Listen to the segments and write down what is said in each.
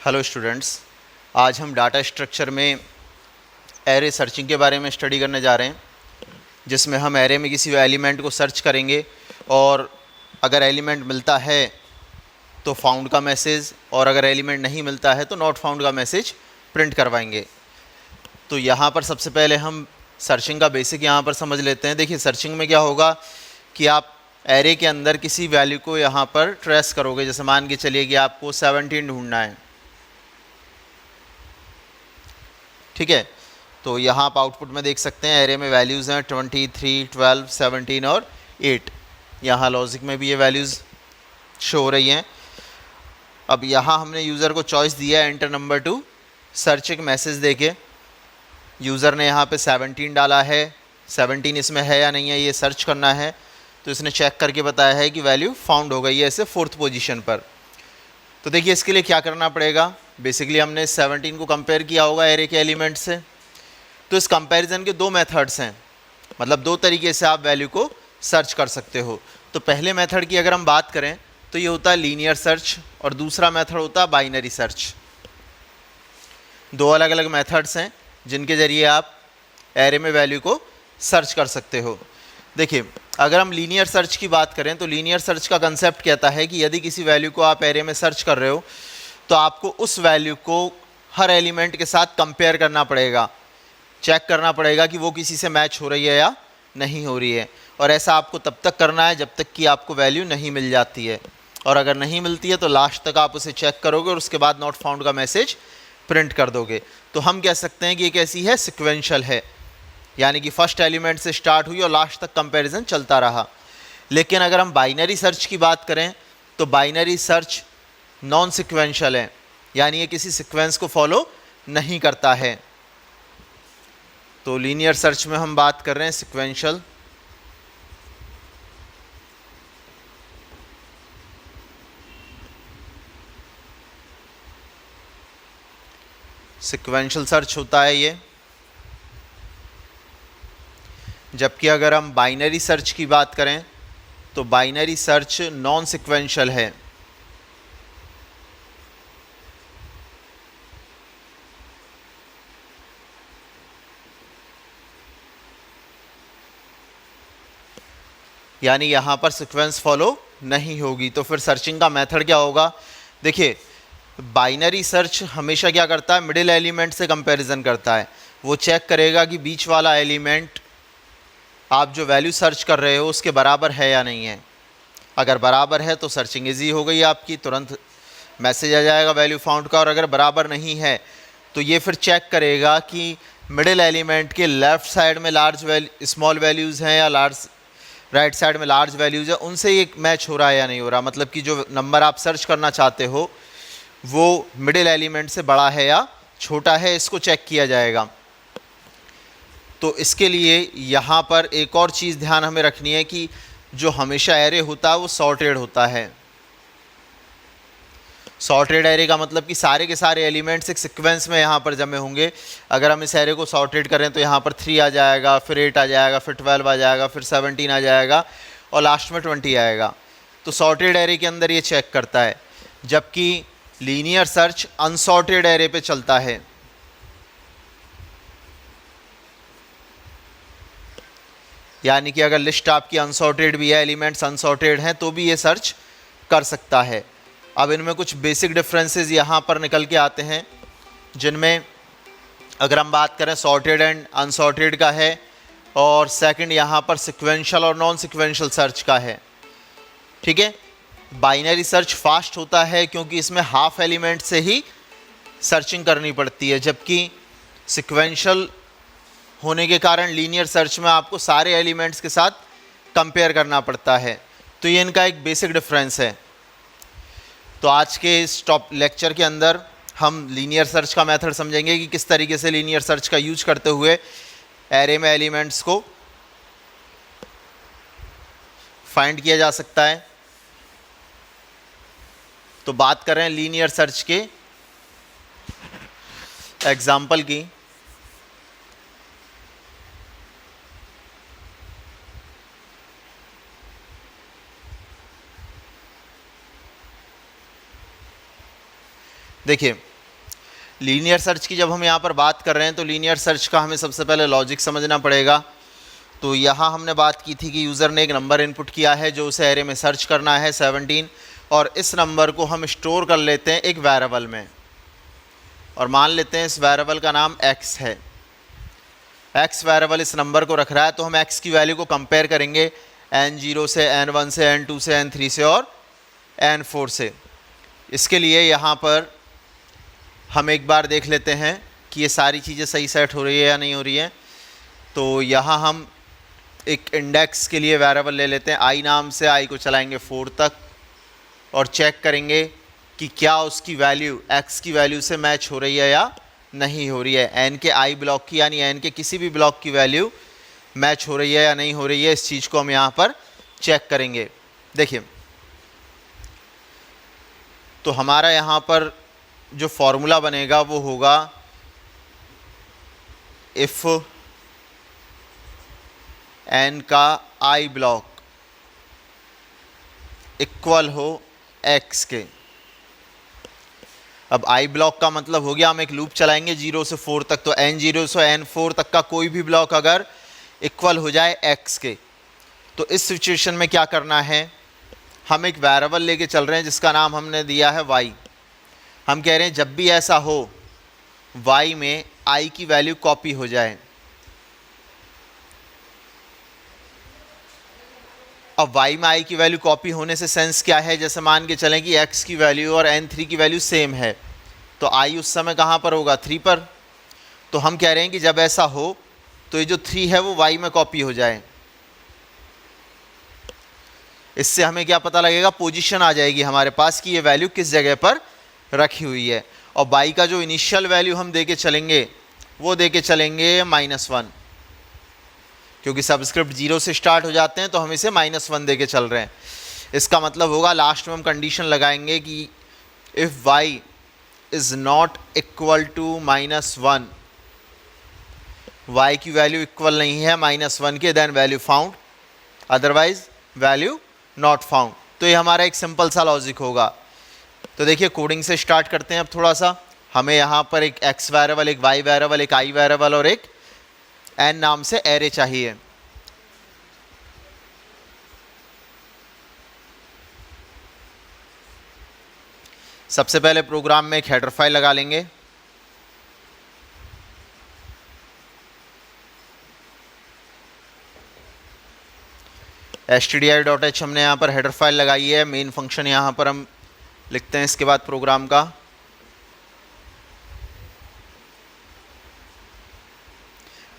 Hello students, आज हम data structure में एरे सर्चिंग के बारे में स्टडी करने जा रहे हैं, जिसमें हम एरे में किसी एलिमेंट को सर्च करेंगे और अगर एलिमेंट मिलता है तो फाउंड का मैसेज, और अगर एलिमेंट नहीं मिलता है तो नॉट फाउंड का मैसेज प्रिंट करवाएंगे। तो यहाँ पर सबसे पहले हम सर्चिंग का बेसिक यहाँ पर समझ लेते हैं। देखिए, सर्चिंग में क्या होगा कि आप एरे के अंदर किसी वैल्यू को यहाँ पर ट्रेस करोगे। जैसे मान के चलिए कि आपको 17 ढूंढना है, ठीक है। तो यहाँ आप आउटपुट में देख सकते हैं एरे में वैल्यूज़ हैं 23, 12, 17 और 8। यहाँ लॉजिक में भी ये वैल्यूज़ शो हो रही हैं। अब यहाँ हमने यूज़र को चॉइस दिया है एंटर नंबर टू सर्च एक मैसेज देके। यूज़र ने यहाँ पे 17 डाला है, 17 इसमें है या नहीं है ये सर्च करना है। तो इसने चेक करके बताया है कि वैल्यू फाउंड हो गई है इसे 4th पोजीशन पर। तो देखिए, इसके लिए क्या करना पड़ेगा। बेसिकली हमने 17 को कंपेयर किया होगा एरे के एलिमेंट से। तो इस कंपैरिजन के दो मेथड्स हैं, मतलब दो तरीके से आप वैल्यू को सर्च कर सकते हो। तो पहले मेथड की अगर हम बात करें तो ये होता है लीनियर सर्च, और दूसरा मेथड होता है बाइनरी सर्च। दो अलग अलग मेथड्स हैं जिनके ज़रिए आप एरे में वैल्यू को सर्च कर सकते हो। देखिए, अगर हम लीनियर सर्च की बात करें तो लीनियर सर्च का कंसेप्ट कहता है कि यदि किसी वैल्यू को आप एरे में सर्च कर रहे हो तो आपको उस वैल्यू को हर एलिमेंट के साथ कंपेयर करना पड़ेगा, चेक करना पड़ेगा कि वो किसी से मैच हो रही है या नहीं हो रही है। और ऐसा आपको तब तक करना है जब तक कि आपको वैल्यू नहीं मिल जाती है, और अगर नहीं मिलती है तो लास्ट तक आप उसे चेक करोगे और उसके बाद नॉट फाउंड का मैसेज प्रिंट कर दोगे। तो हम कह सकते हैं कि ये कैसी है, सिक्वेंशियल है, यानी कि फर्स्ट एलिमेंट से स्टार्ट हुई और लास्ट तक कंपैरिजन चलता रहा। लेकिन अगर हम बाइनरी सर्च की बात करें तो बाइनरी सर्च नॉन सिक्वेंशियल है, यानी ये किसी सीक्वेंस को फॉलो नहीं करता है। तो लीनियर सर्च में हम बात कर रहे हैं सिक्वेंशियल। सिक्वेंशियल सर्च होता है ये। जबकि अगर हम बाइनरी सर्च की बात करें तो बाइनरी सर्च नॉन सिक्वेंशियल है। यानी यहाँ पर सीक्वेंस फॉलो नहीं होगी। तो फिर सर्चिंग का मेथड क्या होगा। देखिए, बाइनरी सर्च हमेशा क्या करता है, मिडिल एलिमेंट से कंपैरिजन करता है। वो चेक करेगा कि बीच वाला एलिमेंट आप जो वैल्यू सर्च कर रहे हो उसके बराबर है या नहीं है। अगर बराबर है तो सर्चिंग इजी हो गई आपकी, तुरंत मैसेज आ जाएगा वैल्यू फाउंड का। और अगर बराबर नहीं है तो ये फिर चेक करेगा कि मिडिल एलिमेंट के लेफ़्ट साइड में स्मॉल वैल्यूज़ हैं या राइट साइड में लार्ज वैल्यूज़ है, उनसे ये मैच हो रहा है या नहीं हो रहा। मतलब कि जो नंबर आप सर्च करना चाहते हो वो मिडिल एलिमेंट से बड़ा है या छोटा है, इसको चेक किया जाएगा। तो इसके लिए यहाँ पर एक और चीज़ ध्यान हमें रखनी है कि जो हमेशा एरे होता है वो सॉर्टेड होता है। सॉर्टेड एरे का मतलब कि सारे के सारे एलिमेंट्स एक सीक्वेंस में यहाँ पर जमे होंगे। अगर हम इस एरे को सॉर्टेड करें तो यहाँ पर 3 आ जाएगा, फिर 8 आ जाएगा, फिर 12 आ जाएगा, फिर 17 आ जाएगा और लास्ट में 20 आएगा। तो सॉर्टेड एरे के अंदर ये चेक करता है, जबकि लीनियर सर्च अनसॉर्टेड एरे पे चलता है। यानी कि अगर लिस्ट आपकी अनसॉर्टेड भी है, एलिमेंट्स अनसॉर्टेड हैं, तो भी ये सर्च कर सकता है। अब इनमें कुछ बेसिक डिफरेंसेस यहाँ पर निकल के आते हैं, जिनमें अगर हम बात करें सॉर्टेड एंड अनसॉर्टेड का है, और सेकंड यहाँ पर सिक्वेंशियल और नॉन सिक्वेंशियल सर्च का है, ठीक है। बाइनरी सर्च फास्ट होता है क्योंकि इसमें हाफ एलिमेंट से ही सर्चिंग करनी पड़ती है, जबकि सिक्वेंशियल होने के कारण लीनियर सर्च में आपको सारे एलिमेंट्स के साथ कंपेयर करना पड़ता है। तो ये इनका एक बेसिक डिफरेंस है। तो आज के इस टॉप लेक्चर के अंदर हम लीनियर सर्च का मेथड समझेंगे कि किस तरीके से लीनियर सर्च का यूज करते हुए एरे में एलिमेंट्स को फाइंड किया जा सकता है। तो बात करें लीनियर सर्च के एग्जाम्पल की। देखिए, लीनियर सर्च की जब हम यहाँ पर बात कर रहे हैं तो लीनियर सर्च का हमें सबसे पहले लॉजिक समझना पड़ेगा। तो यहाँ हमने बात की थी कि यूज़र ने एक नंबर इनपुट किया है जो उसे एरे में सर्च करना है 17, और इस नंबर को हम स्टोर कर लेते हैं एक वेरिएबल में, और मान लेते हैं इस वेरिएबल का नाम x है। x वेरिएबल इस नंबर को रख रहा है, तो हम x की वैल्यू को कंपेयर करेंगे n0 से n1 से n2 से n3 से और n4 से। इसके लिए यहाँ पर हम एक बार देख लेते हैं कि ये सारी चीज़ें सही सेट हो रही है या नहीं हो रही है। तो यहाँ हम एक इंडेक्स के लिए वेरिएबल ले लेते हैं i नाम से, i को चलाएंगे 4 तक और चेक करेंगे कि क्या उसकी वैल्यू x की वैल्यू से मैच हो रही है या नहीं हो रही है। n के i ब्लॉक की यानी n के किसी भी ब्लॉक की वैल्यू मैच हो रही है या नहीं हो रही है, इस चीज़ को हम यहाँ पर चेक करेंगे। देखिए, तो हमारा यहाँ पर जो फॉर्मूला बनेगा वो होगा इफ़ n का i ब्लॉक इक्वल हो x के। अब i ब्लॉक का मतलब हो गया हम एक लूप चलाएंगे 0 से 4 तक, तो n0 से n4 तक का कोई भी ब्लॉक अगर इक्वल हो जाए x के, तो इस सिचुएशन में क्या करना है, हम एक वेरिएबल लेके चल रहे हैं जिसका नाम हमने दिया है y। हम कह रहे हैं जब भी ऐसा हो y में i की वैल्यू कॉपी हो जाए। अब y में i की वैल्यू कॉपी होने से सेंस क्या है, जैसे मान के चलें कि x की वैल्यू और n3 की वैल्यू सेम है, तो i उस समय कहाँ पर होगा, 3 पर। तो हम कह रहे हैं कि जब ऐसा हो तो ये जो 3 है वो y में कॉपी हो जाए। इससे हमें क्या पता लगेगा, पोजीशन आ जाएगी हमारे पास कि ये वैल्यू किस जगह पर रखी हुई है। और y का जो इनिशियल वैल्यू हम दे के चलेंगे वो दे के चलेंगे -1, क्योंकि सबस्क्रिप्ट 0 से स्टार्ट हो जाते हैं तो हम इसे -1 दे के चल रहे हैं। इसका मतलब होगा लास्ट में हम कंडीशन लगाएंगे कि if y is not equal to -1, y की वैल्यू इक्वल नहीं है -1 के, then value found, otherwise value not found. तो ये हमारा एक सिंपल सा लॉजिक होगा। तो देखिए, कोडिंग से स्टार्ट करते हैं अब थोड़ा सा। हमें यहाँ पर एक x वेरिएबल, एक y वेरिएबल, एक i वेरिएबल और एक n नाम से एरे चाहिए। सबसे पहले प्रोग्राम में एक हेडर फाइल लगा लेंगे। stdi.h हमने यहाँ पर हेडर फाइल लगाई है। मेन फंक्शन यहाँ पर हम लिखते हैं इसके बाद प्रोग्राम का।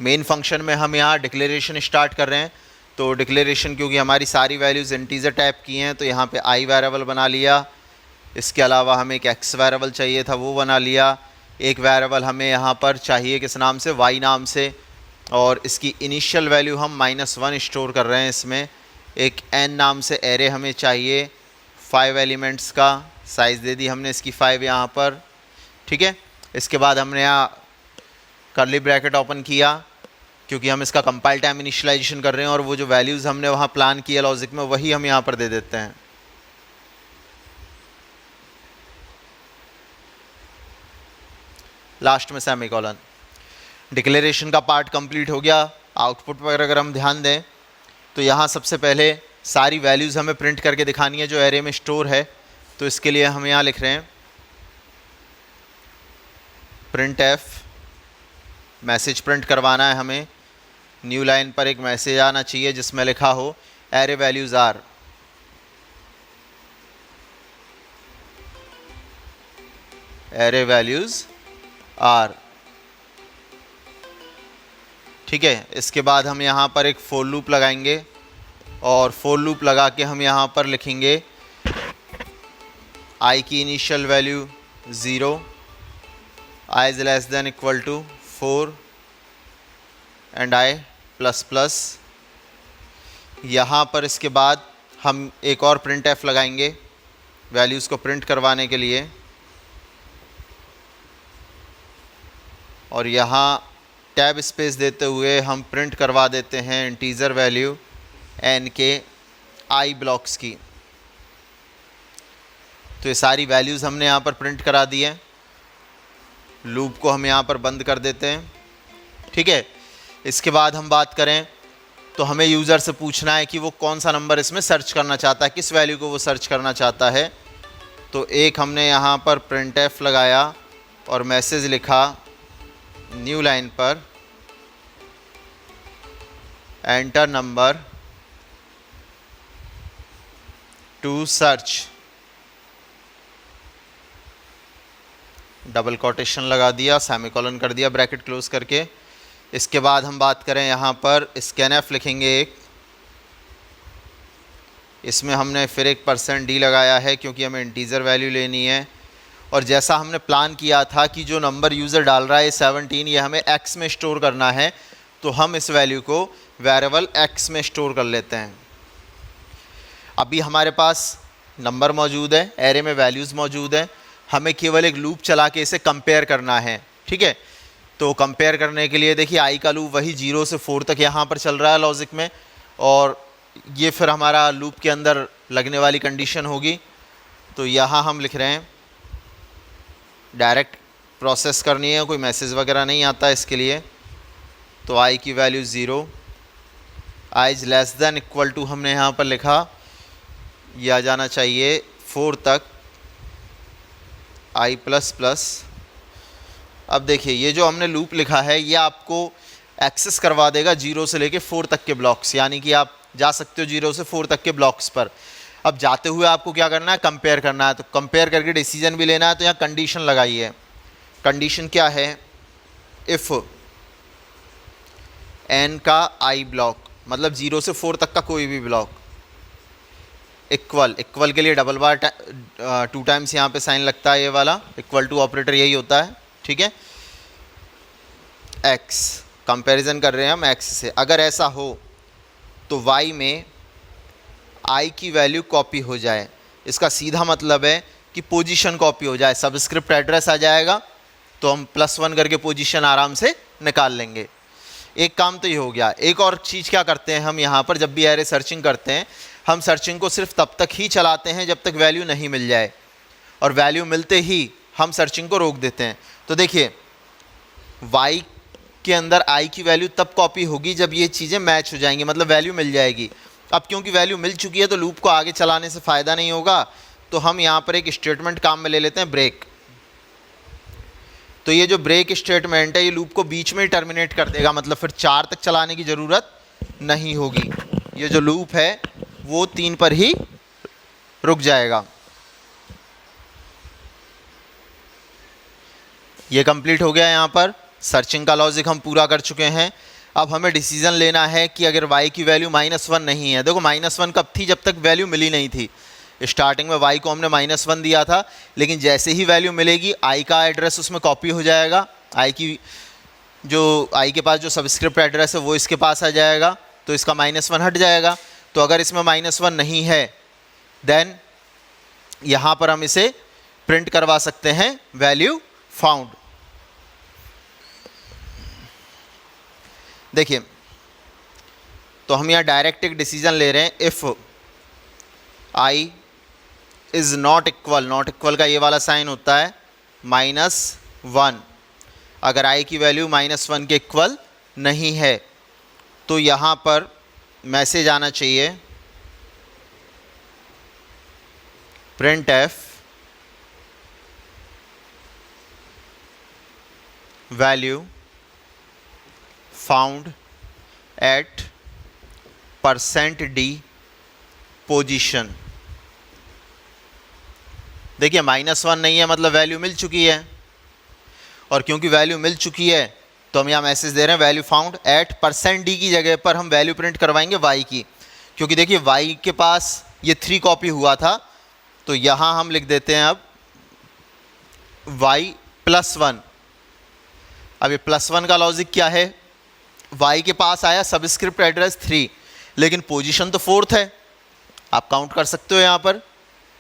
मेन फंक्शन में हम यहाँ डिक्लेरेशन स्टार्ट कर रहे हैं। तो डिक्लेरेशन, क्योंकि हमारी सारी वैल्यूज़ इंटीजर टाइप की हैं, तो यहाँ पे i वेरिएबल बना लिया। इसके अलावा हमें एक x वेरिएबल चाहिए था, वो बना लिया। एक वेरिएबल हमें यहाँ पर चाहिए किस नाम से, y नाम से, और इसकी इनिशियल वैल्यू हम -1 स्टोर कर रहे हैं इसमें। एक n नाम से एरे हमें चाहिए 5 एलिमेंट्स का, साइज़ दे दी हमने इसकी 5 यहाँ पर, ठीक है। इसके बाद हमने यहाँ कर्ली ब्रैकेट ओपन किया, क्योंकि हम इसका कंपाइल टाइम इनिशियलाइजेशन कर रहे हैं, और वो जो वैल्यूज़ हमने वहाँ प्लान किया लॉजिक में वही हम यहाँ पर दे देते हैं। लास्ट में सेमीकोलन। डिक्लेरेशन का पार्ट कंप्लीट हो गया। आउटपुट पर अगर हम ध्यान दें तो यहाँ सबसे पहले सारी वैल्यूज़ हमें प्रिंट करके दिखानी है जो एरे में स्टोर है। तो इसके लिए हम यहाँ लिख रहे हैं प्रिंट एफ, मैसेज प्रिंट करवाना है हमें। न्यू लाइन पर एक मैसेज आना चाहिए जिसमें लिखा हो array values are. Array values are, ठीक है। इसके बाद हम यहाँ पर एक फॉर लूप लगाएंगे, और फॉर लूप लगा के हम यहाँ पर लिखेंगे i की initial value 0, i is less than equal to 4 and i plus plus. यहाँ पर इसके बाद हम एक और प्रिंट एफ लगाएंगे वैल्यूज़ को प्रिंट करवाने के लिए, और यहाँ टैब स्पेस देते हुए हम प्रिंट करवा देते हैं इंटीजर वैल्यू n के i ब्लॉक्स की। तो ये सारी वैल्यूज़ हमने यहाँ पर प्रिंट करा दी हैं। लूप को हम यहाँ पर बंद कर देते हैं। ठीक है, इसके बाद हम बात करें तो हमें यूज़र से पूछना है कि वो कौन सा नंबर इसमें सर्च करना चाहता है, किस वैल्यू को वो सर्च करना चाहता है। तो एक हमने यहाँ पर printf लगाया और मैसेज लिखा न्यू लाइन पर enter number two search, double quotation लगा दिया, सेमीकोलन कर दिया ब्रैकेट क्लोज करके। इसके बाद हम बात करें यहाँ पर स्कैनफ लिखेंगे एक, इसमें हमने फिर एक %d लगाया है क्योंकि हमें इंटीजर वैल्यू लेनी है। और जैसा हमने प्लान किया था कि जो नंबर यूज़र डाल रहा है 17 ये हमें x में स्टोर करना है, तो हम इस वैल्यू को वेरिएबल x में स्टोर कर लेते हैं। अभी हमारे पास नंबर मौजूद है, एरे में वैल्यूज़ मौजूद है, हमें केवल एक लूप चला के इसे कंपेयर करना है। ठीक है, तो कंपेयर करने के लिए देखिए आई का लूप वही 0 से 4 तक यहाँ पर चल रहा है लॉजिक में, और ये फिर हमारा लूप के अंदर लगने वाली कंडीशन होगी। तो यहाँ हम लिख रहे हैं डायरेक्ट प्रोसेस करनी है, कोई मैसेज वगैरह नहीं आता इसके लिए। तो आई की value 0, i is less than equal to हमने यहाँ पर लिखा, यह आ जाना चाहिए 4 तक आई प्लस प्लस। अब देखिए ये जो हमने लूप लिखा है ये आपको एक्सेस करवा देगा 0 से लेके 4 तक के ब्लॉक्स, यानी कि आप जा सकते हो 0 से 4 तक के ब्लॉक्स पर। अब जाते हुए आपको क्या करना है, कंपेयर करना है। तो कंपेयर करके डिसीजन भी लेना है, तो यहाँ कंडीशन लगाइए। कंडीशन क्या है, इफ़ n का i ब्लॉक, मतलब 0 से 4 तक का कोई भी ब्लॉक, इक्वल के लिए डबल बार 2 टाइम्स यहाँ पे साइन लगता है, ये वाला इक्वल टू ऑपरेटर यही होता है। ठीक है, x कंपैरिजन कर रहे हैं हम x से। अगर ऐसा हो तो y में i की वैल्यू कॉपी हो जाए, इसका सीधा मतलब है कि पोजीशन कॉपी हो जाए, सबस्क्रिप्ट एड्रेस आ जाएगा तो हम +1 करके पोजीशन आराम से निकाल लेंगे। एक काम तो ये हो गया। एक और चीज़ क्या करते हैं हम यहाँ पर, जब भी एरे सर्चिंग करते हैं हम सर्चिंग को सिर्फ तब तक ही चलाते हैं जब तक वैल्यू नहीं मिल जाए, और वैल्यू मिलते ही हम सर्चिंग को रोक देते हैं। तो देखिए y के अंदर i की वैल्यू तब कॉपी होगी जब ये चीज़ें मैच हो जाएंगी, मतलब वैल्यू मिल जाएगी। अब क्योंकि वैल्यू मिल चुकी है तो लूप को आगे चलाने से फ़ायदा नहीं होगा, तो हम यहाँ पर एक स्टेटमेंट काम में ले लेते हैं, ब्रेक। तो ये जो ब्रेक स्टेटमेंट है ये लूप को बीच में ही टर्मिनेट कर देगा, मतलब फिर 4 तक चलाने की ज़रूरत नहीं होगी। ये जो लूप है वो 3 पर ही रुक जाएगा। ये कंप्लीट हो गया। यहाँ पर सर्चिंग का लॉजिक हम पूरा कर चुके हैं। अब हमें डिसीजन लेना है कि अगर y की वैल्यू -1 नहीं है, देखो -1 कब थी, जब तक वैल्यू मिली नहीं थी। स्टार्टिंग में y को हमने -1 दिया था, लेकिन जैसे ही वैल्यू मिलेगी i का एड्रेस उसमें कॉपी हो जाएगा, i के पास जो सबस्क्रिप्ट एड्रेस है वो इसके पास आ जाएगा, तो इसका -1 हट जाएगा। तो अगर इसमें -1 नहीं है देन यहाँ पर हम इसे प्रिंट करवा सकते हैं वैल्यू फाउंड। देखिए तो हम यहाँ डायरेक्ट एक डिसीजन ले रहे हैं, if i is not equal का ये वाला साइन होता है -1। अगर i की वैल्यू -1 के इक्वल नहीं है तो यहाँ पर मैसेज आना चाहिए printf value found at %d position. देखिए -1 नहीं है, मतलब वैल्यू मिल चुकी है, और क्योंकि वैल्यू मिल चुकी है तो हम यहाँ मैसेज दे रहे हैं वैल्यू फाउंड एट %d की जगह पर हम वैल्यू प्रिंट करवाएंगे y की, क्योंकि देखिए y के पास ये 3 कॉपी हुआ था, तो यहाँ हम लिख देते हैं अब y +1। अब ये +1 का लॉजिक क्या है, y के पास आया सबस्क्रिप्ट एड्रेस 3, लेकिन पोजीशन तो 4th है, आप काउंट कर सकते हो। यहाँ पर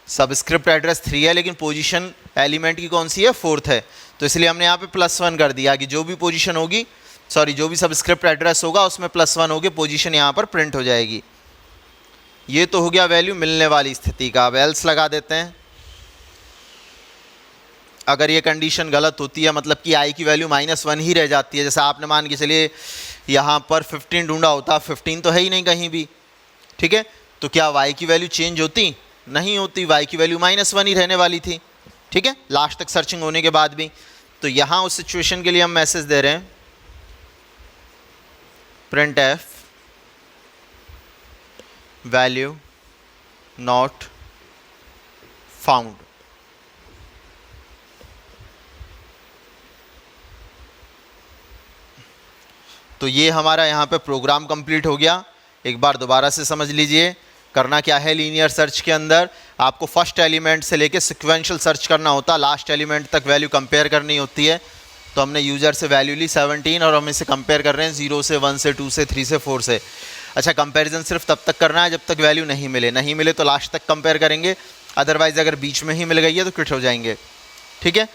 सबस्क्रिप्ट एड्रेस 3 है लेकिन पोजीशन एलिमेंट की कौन सी है, 4th है, तो इसलिए हमने यहाँ पे +1 कर दिया कि जो भी पोजीशन होगी, जो भी सबस्क्रिप्ट एड्रेस होगा उसमें +1 होगी, पोजीशन यहाँ पर प्रिंट हो जाएगी। ये तो हो गया वैल्यू मिलने वाली स्थिति का। अब एल्स लगा देते हैं। अगर ये कंडीशन गलत होती है, मतलब कि आई की वैल्यू -1 ही रह जाती है, जैसे आपने मान के चलिए यहाँ पर 15 ढूंढा होता, 15 तो है ही नहीं कहीं भी, ठीक है, तो क्या वाई की वैल्यू चेंज होती? नहीं होती, वाई की वैल्यू -1 ही रहने वाली थी, ठीक है, लास्ट तक सर्चिंग होने के बाद भी। तो यहाँ उस सिचुएशन के लिए हम मैसेज दे रहे हैं print F value not found. तो ये हमारा यहाँ पे प्रोग्राम कंप्लीट हो गया। एक बार दोबारा से समझ लीजिए, करना क्या है लीनियर सर्च के अंदर, आपको फर्स्ट एलिमेंट से लेके सिक्वेंशियल सर्च करना होता, लास्ट एलिमेंट तक वैल्यू कंपेयर करनी होती है। तो हमने यूज़र से वैल्यू ली 17 और हम इसे कंपेयर कर रहे हैं 0 से 1 से 2 से 3 से 4 से। अच्छा, कंपैरिजन सिर्फ तब तक करना है जब तक वैल्यू नहीं मिले तो लास्ट तक कंपेयर करेंगे, अदरवाइज अगर बीच में ही मिल गई है तो क्विट हो जाएंगे, ठीक है।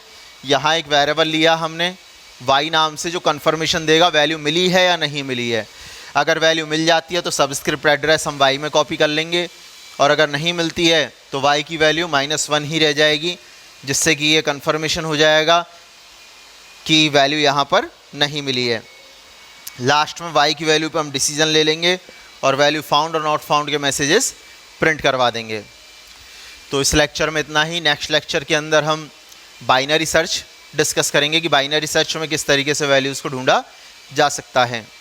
यहाँ एक वेरिएबल लिया हमने y नाम से, जो कन्फर्मेशन देगा वैल्यू मिली है या नहीं मिली है। अगर वैल्यू मिल जाती है तो सबस्क्रिप्ट एड्रेस हम y में कॉपी कर लेंगे, और अगर नहीं मिलती है तो y की वैल्यू -1 ही रह जाएगी, जिससे कि ये कन्फर्मेशन हो जाएगा कि वैल्यू यहाँ पर नहीं मिली है। लास्ट में y की वैल्यू पे हम डिसीजन ले लेंगे और वैल्यू फाउंड और नॉट फाउंड के मैसेजेस प्रिंट करवा देंगे। तो इस लेक्चर में इतना ही। नेक्स्ट लेक्चर के अंदर हम बाइनरी सर्च डिस्कस करेंगे कि बाइनरी सर्च में किस तरीके से वैल्यूज़ को ढूंढा जा सकता है।